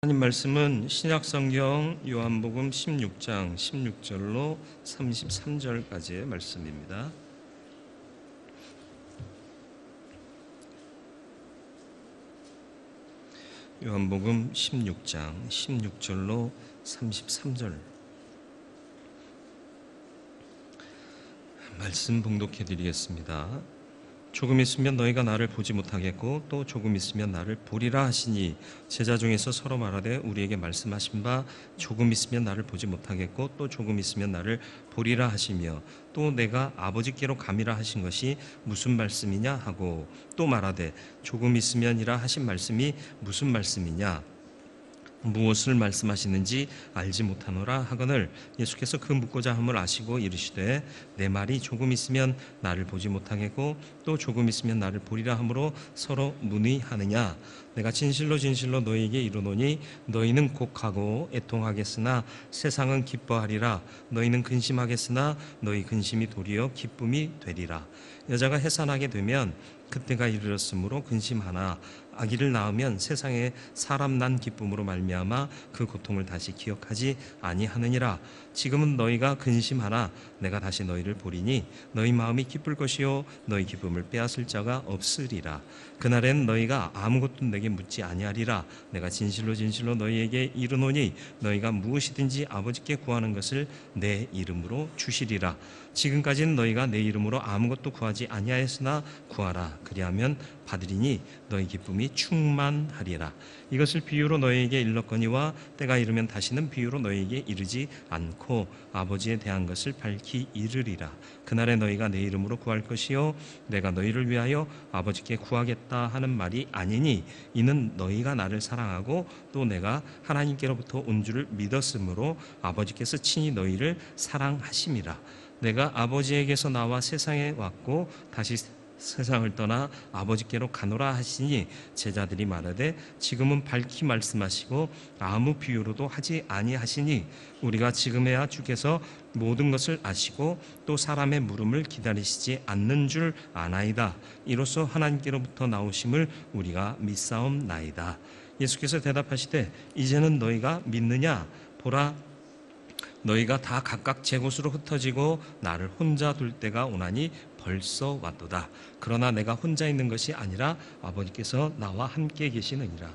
하나님 말씀은 신약성경 요한복음 16장 16절로 33절까지의 말씀입니다. 요한복음 16장 16절로 33절 말씀 봉독해 드리겠습니다. 조금 있으면 너희가 나를 보지 못하겠고 또 조금 있으면 나를 보리라 하시니 제자 중에서 서로 말하되 우리에게 말씀하신 바 조금 있으면 나를 보지 못하겠고 또 조금 있으면 나를 보리라 하시며 또 내가 아버지께로 감이라 하신 것이 무슨 말씀이냐 하고 또 말하되 조금 있으면이라 하신 말씀이 무슨 말씀이냐 무엇을 말씀하시는지 알지 못하노라 하거늘 예수께서 그 묻고자 함을 아시고 이르시되 내 말이 조금 있으면 나를 보지 못하겠고 또 조금 있으면 나를 보리라 하므로 서로 문의하느냐 내가 진실로 진실로 너희에게 이르노니 너희는 곡하고 애통하겠으나 세상은 기뻐하리라 너희는 근심하겠으나 너희 근심이 도리어 기쁨이 되리라 여자가 해산하게 되면 그때가 이르렀으므로 근심하나 아기를 낳으면 세상에 사람 난 기쁨으로 말미암아 그 고통을 다시 기억하지 아니하느니라 지금은 너희가 근심하나 내가 다시 너희를 보리니 너희 마음이 기쁠 것이요 너희 기쁨을 빼앗을 자가 없으리라 그날엔 너희가 아무것도 내게 묻지 아니하리라 내가 진실로 진실로 너희에게 이르노니 너희가 무엇이든지 아버지께 구하는 것을 내 이름으로 주시리라 지금까지는 너희가 내 이름으로 아무것도 구하지 아니하였으나 구하라 그리하면 받으리니 너희 기쁨이 충만하리라 이것을 비유로 너희에게 일렀거니와 때가 이르면 다시는 비유로 너희에게 이르지 않고 아버지에 대한 것을 밝히 이르리라 그날에 너희가 내 이름으로 구할 것이요 내가 너희를 위하여 아버지께 구하겠다 하는 말이 아니니 이는 너희가 나를 사랑하고 또 내가 하나님께로부터 온 줄을 믿었으므로 아버지께서 친히 너희를 사랑하심이라 내가 아버지에게서 나와 세상에 왔고 다시 세상을 떠나 아버지께로 가노라 하시니 제자들이 말하되 지금은 밝히 말씀하시고 아무 비유로도 하지 아니하시니 우리가 지금에야 주께서 모든 것을 아시고 또 사람의 물음을 기다리시지 않는 줄 아나이다 이로써 하나님께로부터 나오심을 우리가 믿사옵나이다 예수께서 대답하시되 이제는 너희가 믿느냐 보라 너희가 다 각각 제 곳으로 흩어지고 나를 혼자 둘 때가 오나니 벌써 왔도다. 그러나 내가 혼자 있는 것이 아니라 아버지께서 나와 함께 계시느니라.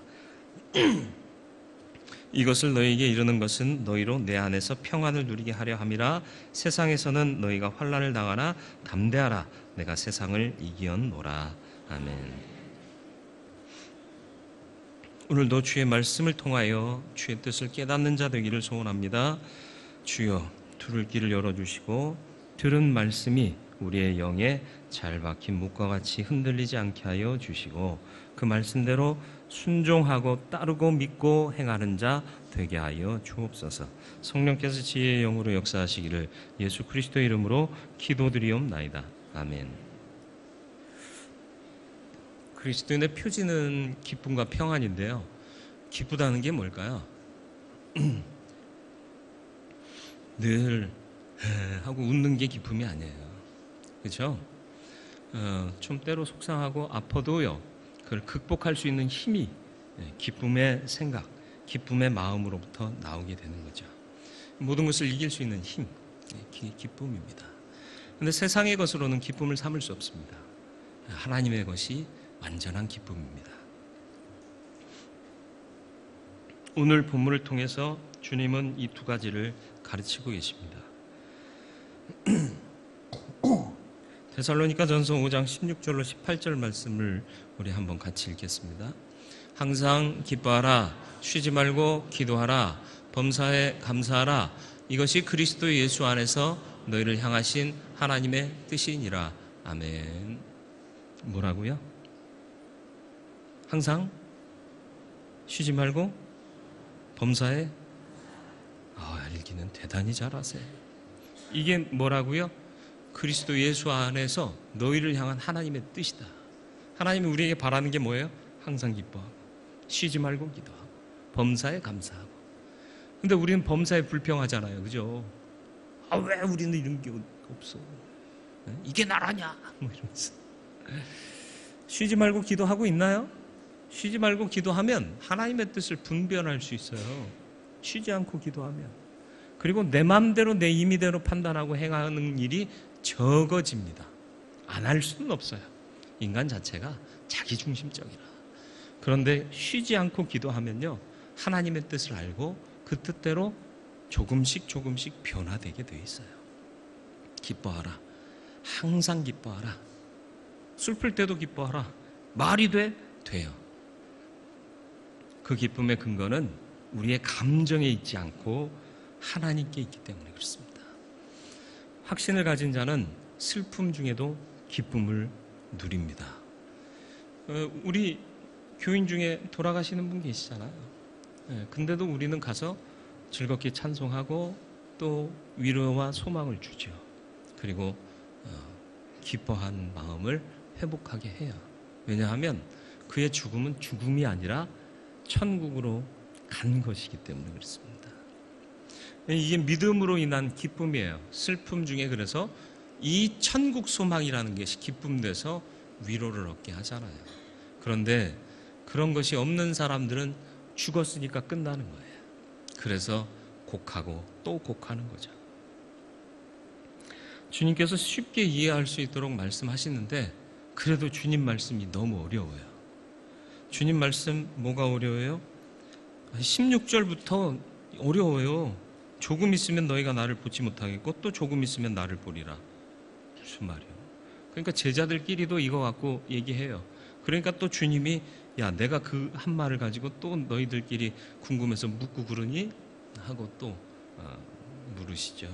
이것을 너희에게 이르는 것은 너희로 내 안에서 평안을 누리게 하려 함이라 세상에서는 너희가 환난을 당하나 담대하라 내가 세상을 이기었노라. 아멘. 오늘도 주의 말씀을 통하여 주의 뜻을 깨닫는 자 되기를 소원합니다. 주여 들을 길을 열어주시고 들은 말씀이 우리의 영에 잘 박힌 묵과 같이 흔들리지 않게 하여 주시고 그 말씀대로 순종하고 따르고 믿고 행하는 자 되게 하여 주옵소서. 성령께서 지혜의 영으로 역사하시기를 예수 그리스도의 이름으로 기도드리옵나이다. 아멘. 그리스도인의 표지는 기쁨과 평안인데요. 기쁘다는 게 뭘까요? 늘 하고 웃는 게 기쁨이 아니에요. 그렇죠? 좀 때로 속상하고 아파도요. 그걸 극복할 수 있는 힘이 기쁨의 생각, 기쁨의 마음으로부터 나오게 되는 거죠. 모든 것을 이길 수 있는 힘, 기쁨입니다. 그런데 세상의 것으로는 기쁨을 삼을 수 없습니다. 하나님의 것이 완전한 기쁨입니다. 오늘 본문을 통해서 주님은 이 두 가지를 가르치고 계십니다. 데살로니가전서 5장 16절로 18절 말씀을 우리 한번 같이 읽겠습니다. 항상 기뻐하라, 쉬지 말고 기도하라, 범사에 감사하라. 이것이 그리스도 예수 안에서 너희를 향하신 하나님의 뜻이니라. 아멘. 뭐라고요? 항상 쉬지 말고 범사에 읽기는 대단히 잘하세요. 이게 뭐라고요? 그리스도 예수 안에서 너희를 향한 하나님의 뜻이다. 하나님이 우리에게 바라는 게 뭐예요? 항상 기뻐하고 쉬지 말고 기도하고 범사에 감사하고. 근데 우리는 범사에 불평하잖아요. 그죠? 왜 우리는 이런 게 없어? 이게 나라냐? 뭐 이러면서. 쉬지 말고 기도하고 있나요? 쉬지 말고 기도하면 하나님의 뜻을 분별할 수 있어요. 쉬지 않고 기도하면. 그리고 내 마음대로 내 임의대로 판단하고 행하는 일이 적어집니다. 안 할 수는 없어요. 인간 자체가 자기중심적이라. 그런데 쉬지 않고 기도하면요, 하나님의 뜻을 알고 그 뜻대로 조금씩 변화되게 돼 있어요. 기뻐하라. 항상 기뻐하라. 슬플 때도 기뻐하라. 말이 돼? 돼요. 그 기쁨의 근거는 우리의 감정에 있지 않고 하나님께 있기 때문에 그렇습니다. 확신을 가진 자는 슬픔 중에도 기쁨을 누립니다. 우리 교인 중에 돌아가시는 분 계시잖아요. 근데도 우리는 가서 즐겁게 찬송하고 또 위로와 소망을 주죠. 그리고 기뻐한 마음을 회복하게 해요. 왜냐하면 그의 죽음은 죽음이 아니라 천국으로 간 것이기 때문에 그렇습니다. 이게 믿음으로 인한 기쁨이에요. 슬픔 중에 그래서 이 천국 소망이라는 것이 기쁨돼서 위로를 얻게 하잖아요. 그런데 그런 것이 없는 사람들은 죽었으니까 끝나는 거예요. 그래서 곡하고 또 곡하는 거죠. 주님께서 쉽게 이해할 수 있도록 말씀하시는데 그래도 주님 말씀이 너무 어려워요. 주님 말씀 뭐가 어려워요? 16절부터 어려워요. 조금 있으면 너희가 나를 보지 못하겠고 또 조금 있으면 나를 보리라. 무슨 말이에요? 그러니까 제자들끼리도 이거 갖고 얘기해요. 그러니까 또 주님이 야, 내가 그 한 말을 가지고 또 너희들끼리 궁금해서 묻고 그러니? 하고 또 물으시죠.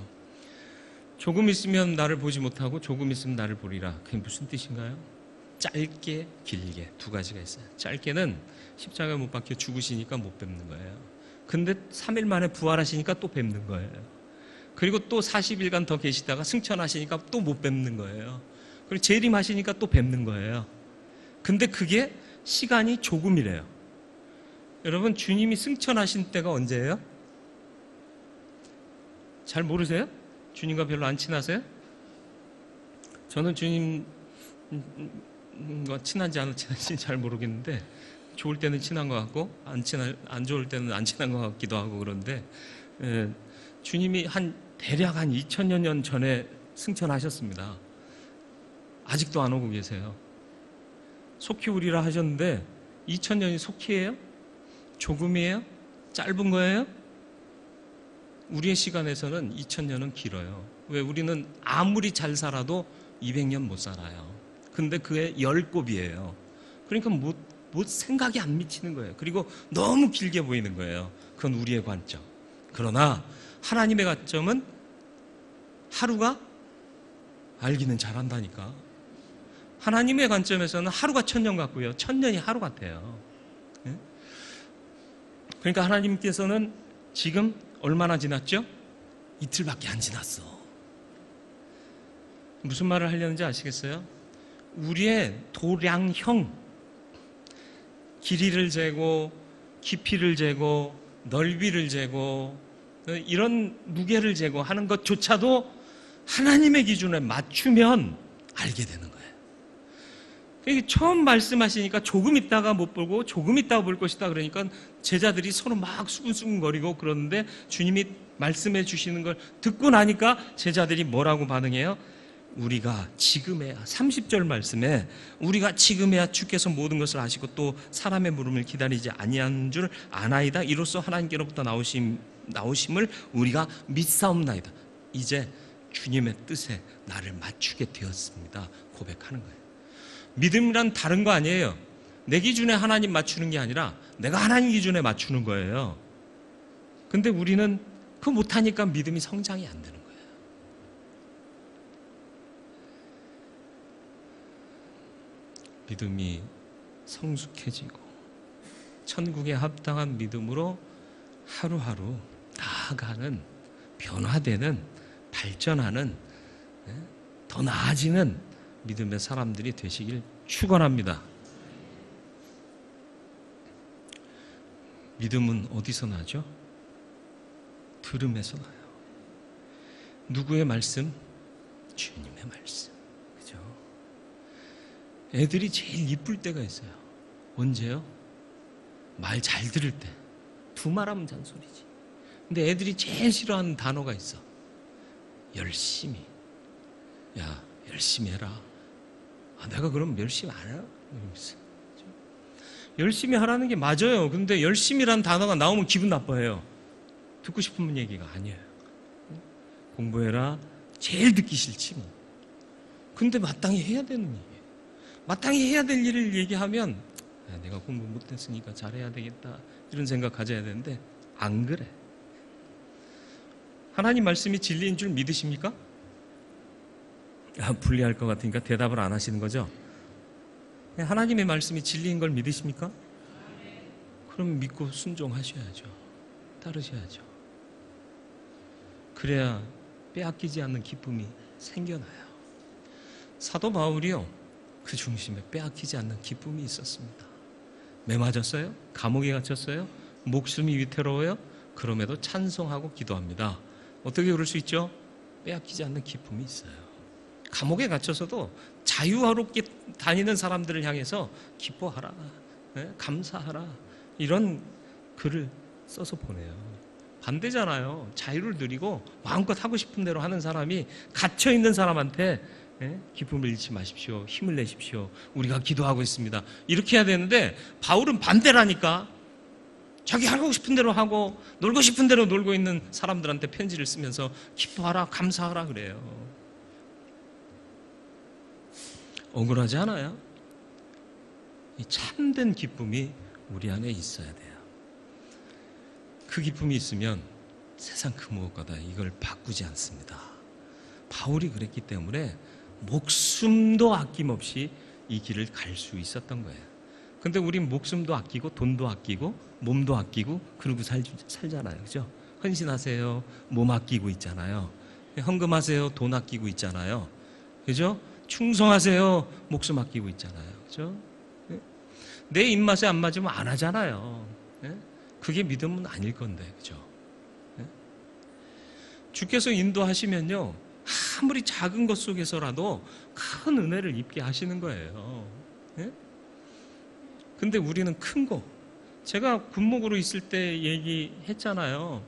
조금 있으면 나를 보지 못하고 조금 있으면 나를 보리라. 그게 무슨 뜻인가요? 짧게 길게 두 가지가 있어요. 짧게는 십자가에 못 박혀 죽으시니까 못 뵙는 거예요. 근데 3일 만에 부활하시니까 또 뵙는 거예요. 그리고 또 40일간 더 계시다가 승천하시니까 또 못 뵙는 거예요. 그리고 재림하시니까 또 뵙는 거예요. 근데 그게 시간이 조금이래요. 여러분, 주님이 승천하신 때가 언제예요? 잘 모르세요? 주님과 별로 안 친하세요? 저는 주님과 친한지 안 친한지 잘 모르겠는데 좋을 때는 친한 것 같고 안 좋을 때는 안 친한 것 같기도 하고 그런데 주님이 대략 한 2000여 년 전에 승천하셨습니다. 아직도 안 오고 계세요. 속히 오리라 하셨는데 2000년이 속히예요? 조금이에요? 짧은 거예요? 우리의 시간에서는 2000년은 길어요. 왜? 우리는 아무리 잘 살아도 200년 못 살아요. 근데 그의 10곱이에요. 그러니까 생각이 안 미치는 거예요. 그리고 너무 길게 보이는 거예요. 그건 우리의 관점. 그러나 하나님의 관점은 하루가 알기는 잘한다니까. 하나님의 관점에서는 하루가 1000년 같고요. 1000년이 하루 같아요. 그러니까 하나님께서는 지금 얼마나 지났죠? 이틀밖에 안 지났어. 무슨 말을 하려는지 아시겠어요? 우리의 도량형, 길이를 재고 깊이를 재고 넓이를 재고 이런 무게를 재고 하는 것조차도 하나님의 기준에 맞추면 알게 되는 거예요. 처음 말씀하시니까 조금 있다가 못 보고 조금 있다가 볼 것이다 그러니까 제자들이 서로 막 수근수근거리고 그러는데 주님이 말씀해 주시는 걸 듣고 나니까 제자들이 뭐라고 반응해요? 우리가 지금에야 30절 말씀에 우리가 지금에야 주께서 모든 것을 아시고 또 사람의 물음을 기다리지 아니한 줄 아나이다. 이로써 하나님께로부터 나오심을 우리가 믿사옵나이다. 이제 주님의 뜻에 나를 맞추게 되었습니다. 고백하는 거예요. 믿음이란 다른 거 아니에요. 내 기준에 하나님 맞추는 게 아니라 내가 하나님 기준에 맞추는 거예요. 근데 우리는 그거 못하니까 믿음이 성장이 안 되는 거예요. 믿음이 성숙해지고 천국에 합당한 믿음으로 하루하루 나아가는, 변화되는, 발전하는, 더 나아지는 믿음의 사람들이 되시길 축원합니다. 믿음은 어디서 나죠? 들음에서 나요. 누구의 말씀? 주님의 말씀. 그죠? 애들이 제일 이쁠 때가 있어요. 언제요? 말 잘 들을 때 두 말하면 잔소리지. 근데 애들이 제일 싫어하는 단어가 있어. 열심히. 야, 열심히 해라. 아, 내가 그럼 열심히 안 해라? 열심히 하라는 게 맞아요. 근데 열심히란 단어가 나오면 기분 나빠해요. 듣고 싶은 얘기가 아니에요. 공부해라. 제일 듣기 싫지 뭐. 근데 마땅히 해야 되는 얘기예요. 마땅히 해야 될 일을 얘기하면 내가 공부 못했으니까 잘해야 되겠다 이런 생각 가져야 되는데 안 그래. 하나님 말씀이 진리인 줄 믿으십니까? 불리할 것 같으니까 대답을 안 하시는 거죠? 하나님의 말씀이 진리인 걸 믿으십니까? 그럼 믿고 순종하셔야죠. 따르셔야죠. 그래야 빼앗기지 않는 기쁨이 생겨나요. 사도 바울이요, 그 중심에 빼앗기지 않는 기쁨이 있었습니다. 매 맞았어요? 감옥에 갇혔어요? 목숨이 위태로워요? 그럼에도 찬송하고 기도합니다. 어떻게 그럴 수 있죠? 빼앗기지 않는 기쁨이 있어요. 감옥에 갇혀서도 자유롭게 다니는 사람들을 향해서 기뻐하라, 감사하라, 이런 글을 써서 보내요. 반대잖아요. 자유를 누리고 마음껏 하고 싶은 대로 하는 사람이 갇혀있는 사람한테 기쁨을 잃지 마십시오, 힘을 내십시오, 우리가 기도하고 있습니다, 이렇게 해야 되는데 바울은 반대라니까. 자기 하고 싶은 대로 하고 놀고 싶은 대로 놀고 있는 사람들한테 편지를 쓰면서 기뻐하라, 감사하라 그래요. 억울하지 않아요? 이 참된 기쁨이 우리 안에 있어야 돼요. 그 기쁨이 있으면 세상 그 무엇보다 이걸 바꾸지 않습니다. 바울이 그랬기 때문에 목숨도 아낌없이 이 길을 갈 수 있었던 거예요. 근데 우린 목숨도 아끼고 돈도 아끼고 몸도 아끼고 그러고 살잖아요. 그죠? 헌신하세요. 몸 아끼고 있잖아요. 헌금하세요. 돈 아끼고 있잖아요. 그죠? 충성하세요. 목숨 아끼고 있잖아요. 그죠? 내 입맛에 안 맞으면 안 하잖아요. 그게 믿음은 아닐 건데. 그죠? 주께서 인도하시면요, 아무리 작은 것 속에서라도 큰 은혜를 입게 하시는 거예요. 근데 우리는 큰 거, 제가 군목으로 있을 때 얘기했잖아요.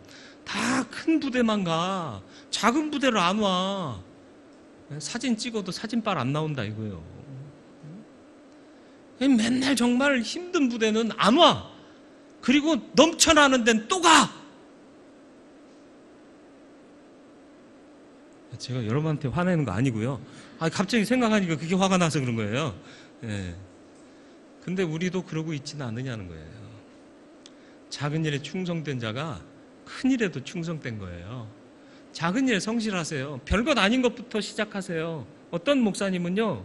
다 큰 부대만 가. 작은 부대를 안 와. 사진 찍어도 사진빨 안 나온다 이거예요. 맨날 정말 힘든 부대는 안 와. 그리고 넘쳐나는 데는 또 가. 제가 여러분한테 화내는 거 아니고요. 갑자기 생각하니까 그게 화가 나서 그런 거예요. 근데 우리도 그러고 있지는 않느냐는 거예요. 작은 일에 충성된 자가 큰 일에도 충성된 거예요. 작은 일에 성실하세요. 별것 아닌 것부터 시작하세요. 어떤 목사님은요,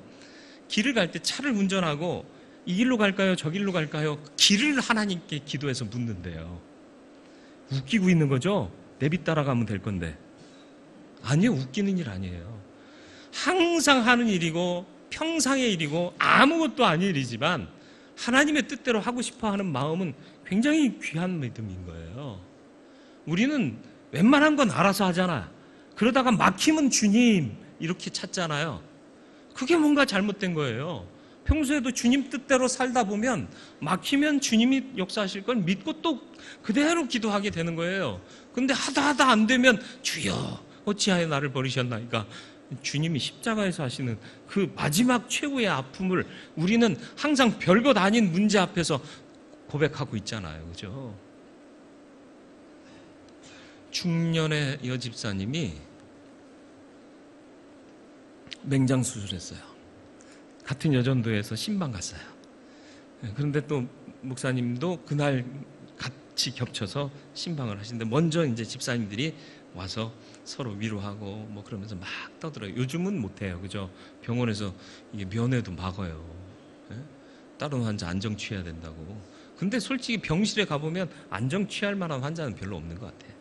길을 갈 때 차를 운전하고 이 길로 갈까요? 저 길로 갈까요? 길을 하나님께 기도해서 묻는데요. 웃기고 있는 거죠? 내비 따라가면 될 건데. 아니요, 웃기는 일 아니에요. 항상 하는 일이고 평상의 일이고 아무것도 아닌 일이지만 하나님의 뜻대로 하고 싶어 하는 마음은 굉장히 귀한 믿음인 거예요. 우리는 웬만한 건 알아서 하잖아. 그러다가 막히면 주님 이렇게 찾잖아요. 그게 뭔가 잘못된 거예요. 평소에도 주님 뜻대로 살다 보면 막히면 주님이 역사하실 걸 믿고 또 그대로 기도하게 되는 거예요. 근데 하다 안 되면 주여 어찌하여 나를 버리셨나이까, 주님이 십자가에서 하시는 그 마지막 최후의 아픔을 우리는 항상 별것 아닌 문제 앞에서 고백하고 있잖아요. 그죠? 중년의 여집사님이 맹장 수술했어요. 같은 여전도에서 신방 갔어요. 그런데 또 목사님도 그날 같이 겹쳐서 신방을 하시는데 먼저 이제 집사님들이 와서 서로 위로하고 뭐 그러면서 막 떠들어요. 요즘은 못해요. 그죠? 병원에서 이게 면회도 막아요. 다른 환자 안정 취해야 된다고. 근데 솔직히 병실에 가보면 안정 취할 만한 환자는 별로 없는 것 같아요.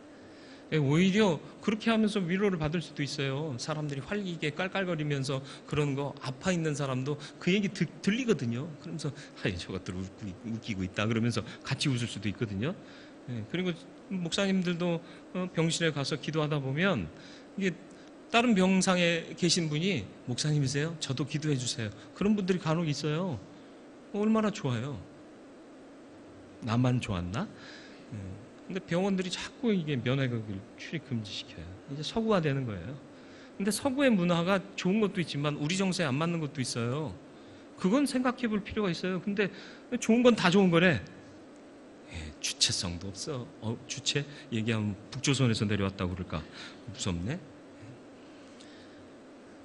오히려 그렇게 하면서 위로를 받을 수도 있어요. 사람들이 활기게 깔깔거리면서 그러는 거 아파 있는 사람도 그 얘기 들리거든요. 그러면서 저것들 웃기고 있다 그러면서 같이 웃을 수도 있거든요. 그리고 목사님들도 병실에 가서 기도하다 보면 이게 다른 병상에 계신 분이 목사님이세요? 저도 기도해 주세요. 그런 분들이 간혹 있어요. 얼마나 좋아요. 나만 좋았나? 근데 병원들이 자꾸 이게 면회극을 출입 금지시켜요. 이제 서구화되는 거예요. 근데 서구의 문화가 좋은 것도 있지만 우리 정서에 안 맞는 것도 있어요. 그건 생각해 볼 필요가 있어요. 근데 좋은 건 다 좋은 거래. 주체성도 없어. 주체 얘기하면 북조선에서 내려왔다고 그럴까? 무섭네.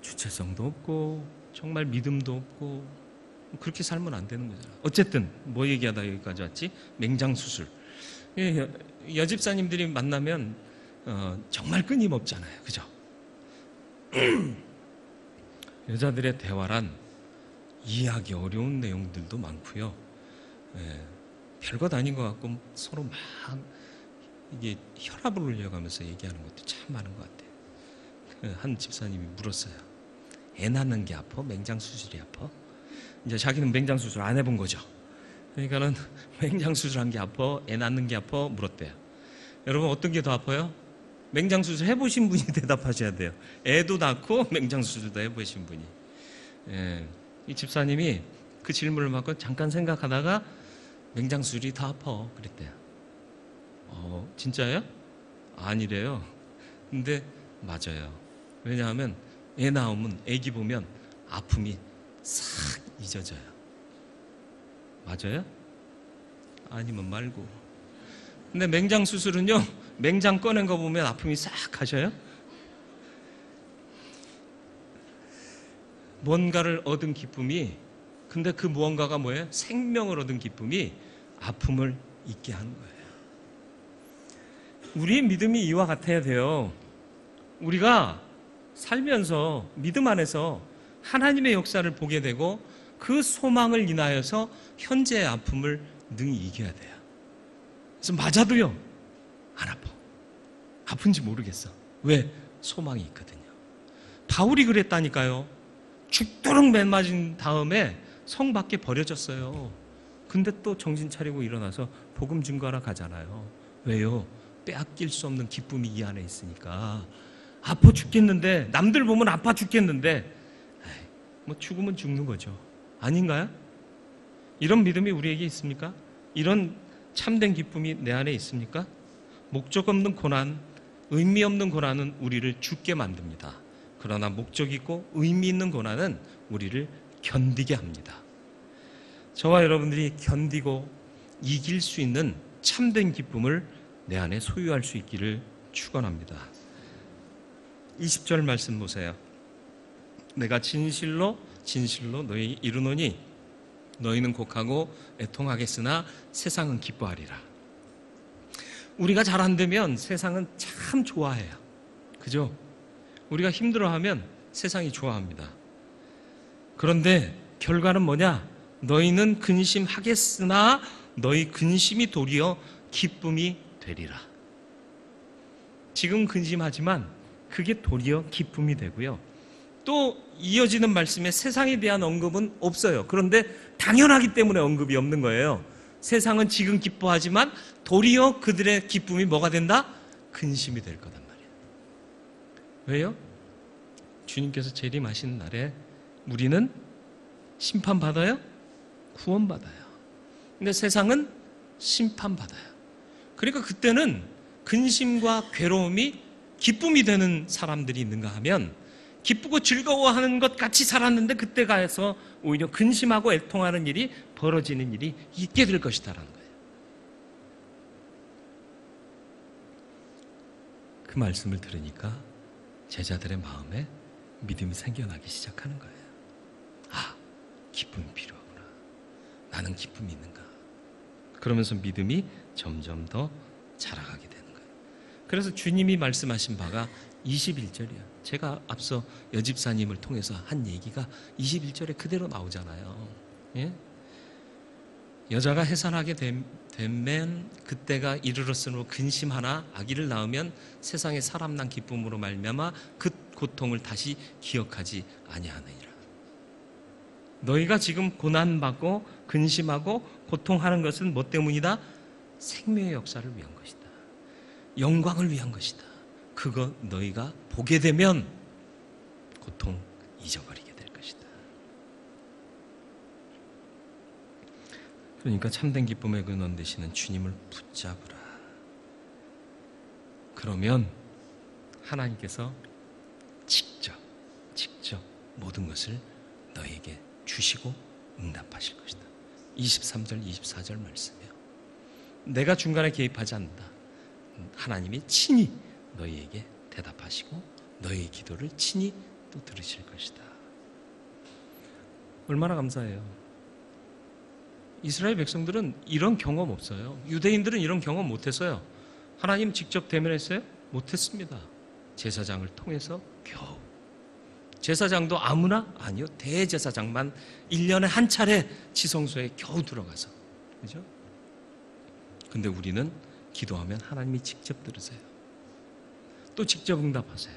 주체성도 없고 정말 믿음도 없고 그렇게 살면 안 되는 거잖아. 어쨌든 뭐 얘기하다 여기까지 왔지? 맹장수술. 여집사님들이 만나면 정말 끊임없잖아요. 그죠? 여자들의 대화란 이해하기 어려운 내용들도 많고요. 별것 아닌 것 같고 서로 막 이게 혈압을 올려가면서 얘기하는 것도 참 많은 것 같아요. 한 집사님이 물었어요. 애 낳는 게 아파? 맹장 수술이 아파? 이제 자기는 맹장 수술 안 해본 거죠. 그러니까는 맹장 수술한 게 아파? 애 낳는 게 아파? 물었대요. 여러분 어떤 게 더 아파요? 맹장 수술 해보신 분이 대답하셔야 돼요. 애도 낳고 맹장 수술도 해보신 분이. 이 집사님이 그 질문을 받고 잠깐 생각하다가 맹장 수술이 더 아파 그랬대요. 진짜요? 아니래요. 근데 맞아요. 왜냐하면 애 낳으면 애기 보면 아픔이 싹 잊어져요. 맞아요? 아니면 말고. 근데 맹장 수술은요, 맹장 꺼낸 거 보면 아픔이 싹 가셔요. 뭔가를 얻은 기쁨이, 근데 그 무언가가 뭐예요? 생명을 얻은 기쁨이 아픔을 잊게 하는 거예요. 우리의 믿음이 이와 같아야 돼요. 우리가 살면서 믿음 안에서 하나님의 역사를 보게 되고 그 소망을 인하여서 현재의 아픔을 능히 이겨야 돼요. 그래서 맞아도요, 안 아파. 아픈지 모르겠어. 왜? 소망이 있거든요. 바울이 그랬다니까요. 죽도록 맨맞은 다음에 성 밖에 버려졌어요. 근데 또 정신 차리고 일어나서 복음 증거하러 가잖아요. 왜요? 빼앗길 수 없는 기쁨이 이 안에 있으니까. 아파 죽겠는데, 남들 보면 아파 죽겠는데, 뭐 죽으면 죽는 거죠. 아닌가요? 이런 믿음이 우리에게 있습니까? 이런 참된 기쁨이 내 안에 있습니까? 목적 없는 고난, 의미 없는 고난은 우리를 죽게 만듭니다. 그러나 목적 있고 의미 있는 고난은 우리를 견디게 합니다. 저와 여러분들이 견디고 이길 수 있는 참된 기쁨을 내 안에 소유할 수 있기를 축원합니다. 20절 말씀 보세요. 내가 진실로 너희 이르노니 너희는 곡하고 애통하겠으나 세상은 기뻐하리라. 우리가 잘 안 되면 세상은 참 좋아해요. 그죠? 우리가 힘들어하면 세상이 좋아합니다. 그런데 결과는 뭐냐? 너희는 근심하겠으나 너희 근심이 도리어 기쁨이 되리라. 지금 근심하지만 그게 도리어 기쁨이 되고요. 또 이어지는 말씀에 세상에 대한 언급은 없어요. 그런데 당연하기 때문에 언급이 없는 거예요. 세상은 지금 기뻐하지만 도리어 그들의 기쁨이 뭐가 된다? 근심이 될 거단 말이에요. 왜요? 주님께서 재림하시는 날에 우리는 심판받아요? 구원받아요. 근데 세상은 심판받아요. 그러니까 그때는 근심과 괴로움이 기쁨이 되는 사람들이 있는가 하면 기쁘고 즐거워하는 것 같이 살았는데 그때 가서 오히려 근심하고 애통하는 일이 벌어지는 일이 있게 될 것이다라는 거예요. 그 말씀을 들으니까 제자들의 마음에 믿음이 생겨나기 시작하는 거예요. 아, 기쁨이 필요하구나. 나는 기쁨이 있는가. 그러면서 믿음이 점점 더 자라가게 되는 거예요. 그래서 주님이 말씀하신 바가 21절이에요. 제가 앞서 여집사님을 통해서 한 얘기가 21절에 그대로 나오잖아요. 예? 여자가 해산하게 되면 그때가 이르렀으므로 근심하나 아기를 낳으면 세상에 사람 난 기쁨으로 말미암아 그 고통을 다시 기억하지 아니하느니라. 너희가 지금 고난받고 근심하고 고통하는 것은 뭐 때문이다? 생명의 역사를 위한 것이다. 영광을 위한 것이다. 그거 너희가 보게 되면 고통 잊어버리게 될 것이다. 그러니까 참된 기쁨의 근원 되시는 주님을 붙잡으라. 그러면 하나님께서 직접 모든 것을 너에게 주시고 응답하실 것이다. 23절 24절 말씀이에요. 내가 중간에 개입하지 않는다. 하나님이 친히 너희에게 대답하시고 너희의 기도를 친히 또 들으실 것이다. 얼마나 감사해요. 이스라엘 백성들은 이런 경험 없어요. 유대인들은 이런 경험 못했어요. 하나님 직접 대면했어요? 못했습니다. 제사장을 통해서 겨우. 제사장도 아무나? 아니요. 대제사장만 1년에 한 차례 지성소에 겨우 들어가서. 그죠? 근데 우리는 기도하면 하나님이 직접 들으세요. 또 직접 응답하세요.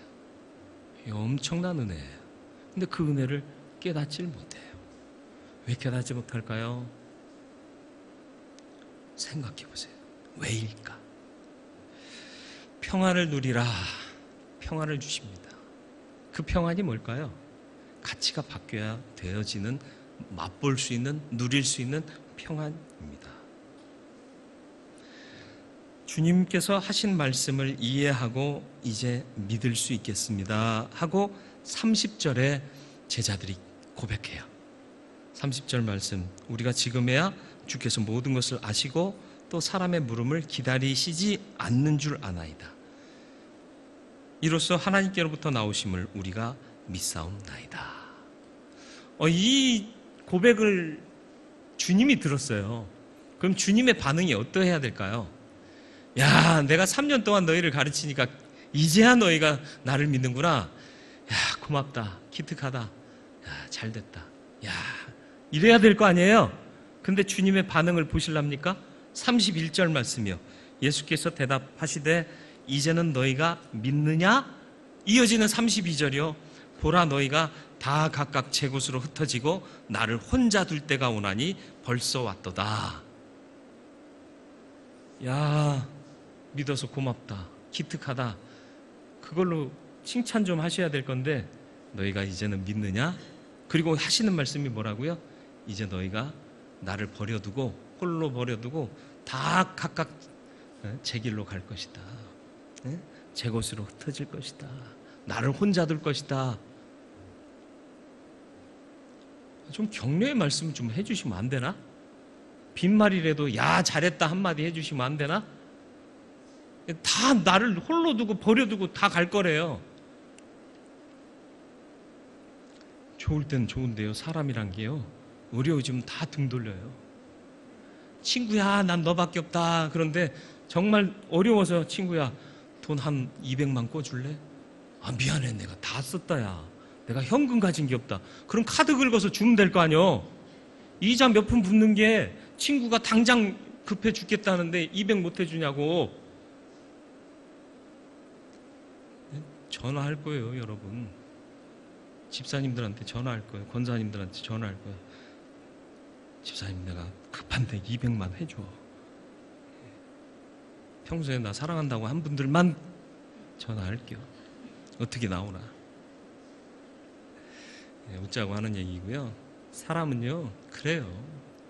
엄청난 은혜예요. 근데 그 은혜를 깨닫질 못해요. 왜 깨닫지 못할까요? 생각해 보세요. 왜일까? 평안을 누리라. 평안을 주십니다. 그 평안이 뭘까요? 가치가 바뀌어야 되어지는, 맛볼 수 있는, 누릴 수 있는 평안입니다. 주님께서 하신 말씀을 이해하고 이제 믿을 수 있겠습니다 하고 30절에 제자들이 고백해요. 30절 말씀, 우리가 지금에야 주께서 모든 것을 아시고 또 사람의 물음을 기다리시지 않는 줄 아나이다. 이로써 하나님께로부터 나오심을 우리가 믿사옵나이다. 이 고백을 주님이 들었어요. 그럼 주님의 반응이 어떠해야 될까요? 야, 내가 3년 동안 너희를 가르치니까 이제야 너희가 나를 믿는구나. 야, 고맙다. 기특하다. 야, 잘됐다. 야, 이래야 될 거 아니에요? 근데 주님의 반응을 보실랍니까? 31절 말씀이요. 예수께서 대답하시되 이제는 너희가 믿느냐? 이어지는 32절이요. 보라, 너희가 다 각각 제 곳으로 흩어지고 나를 혼자 둘 때가 오나니 벌써 왔도다. 야, 믿어서 고맙다. 기특하다. 그걸로 칭찬 좀 하셔야 될 건데 너희가 이제는 믿느냐? 그리고 하시는 말씀이 뭐라고요? 이제 너희가 나를 버려두고, 홀로 버려두고 다 각각 제 길로 갈 것이다. 제 곳으로 흩어질 것이다. 나를 혼자 둘 것이다. 좀 격려의 말씀 좀 해주시면 안 되나? 빈말이라도 야, 잘했다 한마디 해주시면 안 되나? 다 나를 홀로 두고 버려두고 다 갈 거래요. 좋을 땐 좋은데요, 사람이란 게요, 어려워지면 다 등 돌려요. 친구야, 난 너밖에 없다. 그런데 정말 어려워서 친구야, 돈 한 200만 꿔줄래? 아, 미안해, 내가 다 썼다. 야, 내가 현금 가진 게 없다. 그럼 카드 긁어서 주면 될 거 아니요. 이자 몇 푼 붙는 게 친구가 당장 급해 죽겠다는데 200 못 해주냐고. 전화할 거예요, 여러분. 집사님들한테 전화할 거예요. 권사님들한테 전화할 거예요. 집사님, 내가 급한데 200만 해줘. 평소에 나 사랑한다고 한 분들만 전화할게요. 어떻게 나오나. 웃자고 하는 얘기고요. 사람은요, 그래요.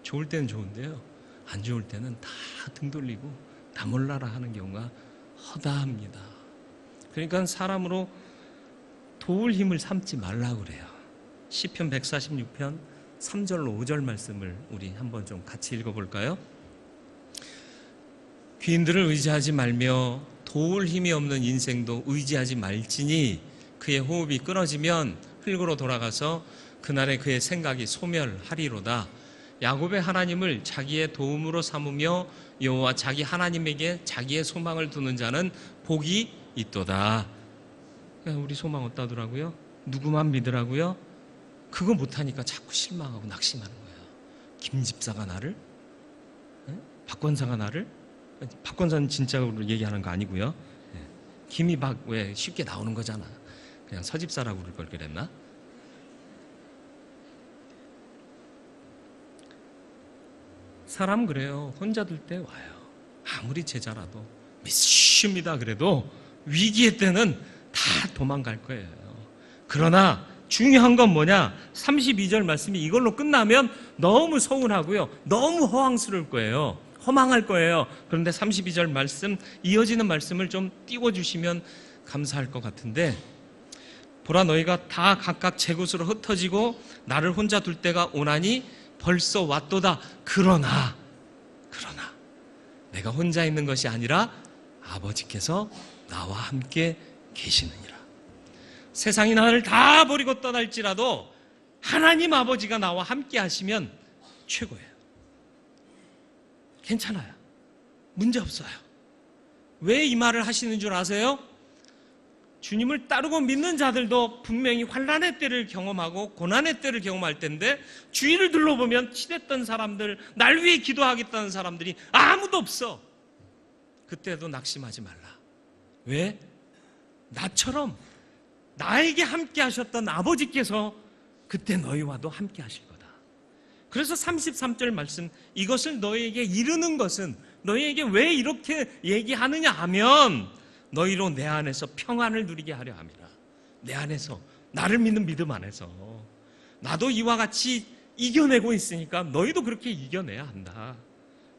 좋을 때는 좋은데요, 안 좋을 때는 다 등 돌리고 나 몰라라 하는 경우가 허다합니다. 그러니까 사람으로 도울 힘을 삼지 말라고 그래요. 시편 146편 3절로 5절 말씀을 우리 한번 좀 같이 읽어볼까요? 귀인들을 의지하지 말며 도울 힘이 없는 인생도 의지하지 말지니 그의 호흡이 끊어지면 흙으로 돌아가서 그날에 그의 생각이 소멸하리로다. 야곱의 하나님을 자기의 도움으로 삼으며 여호와 자기 하나님에게 자기의 소망을 두는 자는 복이 있도다. 우리 소망 어떠더라고요? 누구만 믿으라고요? 그거 못하니까 자꾸 실망하고 낙심하는 거예요. 김 집사가 나를? 박 권사가 나를? 박 권사는 진짜로 얘기하는 거 아니고요. 김이 박 왜 쉽게 나오는 거잖아. 그냥 서집사라고 그럴 걸 그랬나? 사람 그래요. 혼자 둘 때 와요. 아무리 제자라도 믿습니다 그래도 위기의 때는 다 도망갈 거예요. 그러나 중요한 건 뭐냐? 32절 말씀이 이걸로 끝나면 너무 서운하고요. 너무 허황스러울 거예요. 허망할 거예요. 그런데 32절 말씀, 이어지는 말씀을 좀 띄워주시면 감사할 것 같은데, 보라 너희가 다 각각 제 곳으로 흩어지고 나를 혼자 둘 때가 오나니 벌써 왔도다. 그러나 내가 혼자 있는 것이 아니라 아버지께서 나와 함께 계시느니라. 세상이 나를 다 버리고 떠날지라도 하나님 아버지가 나와 함께 하시면 최고예요. 괜찮아요. 문제 없어요. 왜 이 말을 하시는 줄 아세요? 주님을 따르고 믿는 자들도 분명히 환난의 때를 경험하고 고난의 때를 경험할 텐데, 주위를 둘러보면 친했던 사람들, 날 위해 기도하겠다는 사람들이 아무도 없어. 그때도 낙심하지 말라. 왜? 나처럼 나에게 함께 하셨던 아버지께서 그때 너희와도 함께 하실 거다. 그래서 33절 말씀, 이것을 너희에게 이르는 것은, 너희에게 왜 이렇게 얘기하느냐 하면 너희로 내 안에서 평안을 누리게 하려 함이라. 내 안에서, 나를 믿는 믿음 안에서 나도 이와 같이 이겨내고 있으니까 너희도 그렇게 이겨내야 한다.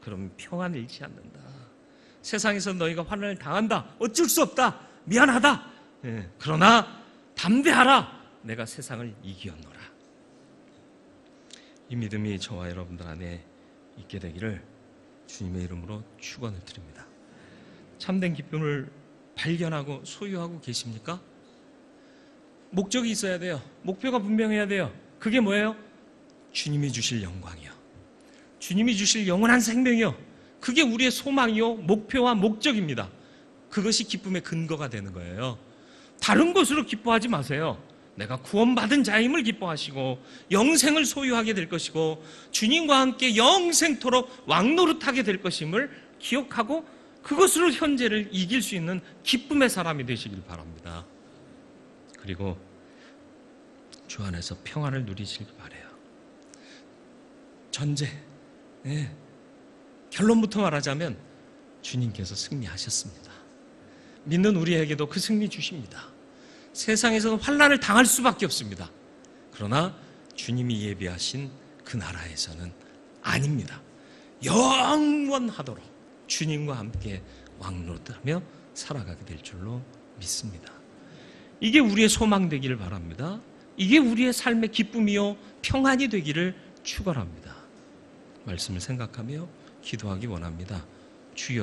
그러면 평안을 잃지 않는다. 세상에서 너희가 환난을 당한다. 어쩔 수 없다. 미안하다. 그러나 담대하라. 내가 세상을 이겨노라. 이 믿음이 저와 여러분들 안에 있게 되기를 주님의 이름으로 축원을 드립니다. 참된 기쁨을 발견하고 소유하고 계십니까? 목적이 있어야 돼요. 목표가 분명해야 돼요. 그게 뭐예요? 주님이 주실 영광이요, 주님이 주실 영원한 생명이요, 그게 우리의 소망이요, 목표와 목적입니다. 그것이 기쁨의 근거가 되는 거예요. 다른 것으로 기뻐하지 마세요. 내가 구원받은 자임을 기뻐하시고 영생을 소유하게 될 것이고 주님과 함께 영생토록 왕노릇하게 될 것임을 기억하고 그것으로 현재를 이길 수 있는 기쁨의 사람이 되시길 바랍니다. 그리고 주 안에서 평안을 누리시길 바라요. 전제, 결론부터 말하자면 주님께서 승리하셨습니다. 믿는 우리에게도 그 승리 주십니다. 세상에서는 환난을 당할 수밖에 없습니다. 그러나 주님이 예비하신 그 나라에서는 아닙니다. 영원하도록 주님과 함께 왕노릇하며 살아가게 될 줄로 믿습니다. 이게 우리의 소망 되기를 바랍니다. 이게 우리의 삶의 기쁨이요 평안이 되기를 축원합니다. 말씀을 생각하며 기도하기 원합니다. 주여